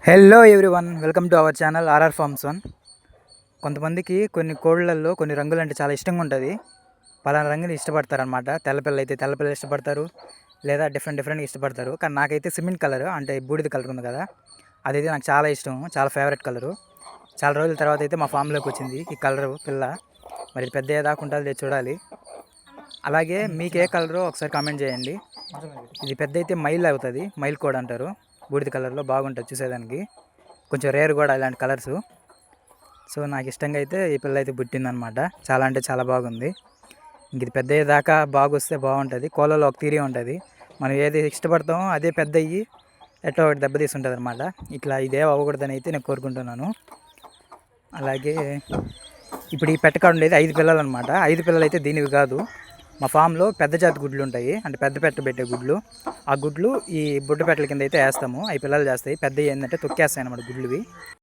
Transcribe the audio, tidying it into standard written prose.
Hello everyone, welcome to our channel RR farms one. కొంతమందికి కొన్ని కోళ్ళల్లో కొన్ని రంగులు అంటే చాలా ఇష్టంగా ఉంటుంది. పలానా రంగుని ఇష్టపడతారనమాట. తెల్లపిల్లలు అయితే తెల్లపిల్లలు ఇష్టపడతారు, లేదా డిఫరెంట్గా ఇష్టపడతారు. కానీ నాకైతే సిమెంట్ కలర్ అంటే బూడిద కలర్ ఉంది కదా, అదైతే నాకు చాలా ఇష్టం, చాలా ఫేవరెట్ కలరు. చాలా రోజుల తర్వాత అయితే మా ఫామ్లోకి వచ్చింది ఈ కలరు పిల్ల. మరి పెద్ద ఏదాకా ఉంటుంది చూడాలి. అలాగే మీకు ఏ కలరో ఒకసారి కామెంట్ చేయండి. ఇది పెద్ద అయితే మైల్ అవుతుంది, మైల్ కోడ్ అంటారు. బూడిద కలర్లో బాగుంటుంది చూసేదానికి, కొంచెం రేర్ కూడా ఇలాంటి కలర్స్. సో నాకు ఇష్టంగా అయితే ఈ పిల్ల అయితే పుట్టిందనమాట. చాలా అంటే చాలా బాగుంది. ఇంక ఇది పెద్ద దాకా బాగా వస్తే బాగుంటుంది. కోళ్ళలో ఒక తీరే ఉంటుంది, మనం ఏది ఇష్టపడతామో అదే పెద్ద అయ్యి ఎట్టో ఒకటి దెబ్బతీసి ఉంటుంది అనమాట. ఇట్లా ఇదే అవ్వకూడదని అయితే నేను కోరుకుంటున్నాను. అలాగే ఇప్పుడు ఈ పెట్టకాడ ఉండేది 5 పిల్లలు అనమాట. 5 పిల్లలు అయితే దీనివి కాదు. మా ఫామ్లో పెద్ద జాతి గుడ్లు ఉంటాయి, అంటే పెద్ద పెట్ట పెట్టే గుడ్లు. ఆ గుడ్లు ఈ బుడ్డ పెట్టల కింద అయితే వేస్తాము, అవి పిల్లలు చేస్తాయి. పెద్దవి ఏంటంటే తొక్కేస్తాయి అన్నమాట గుడ్లువి.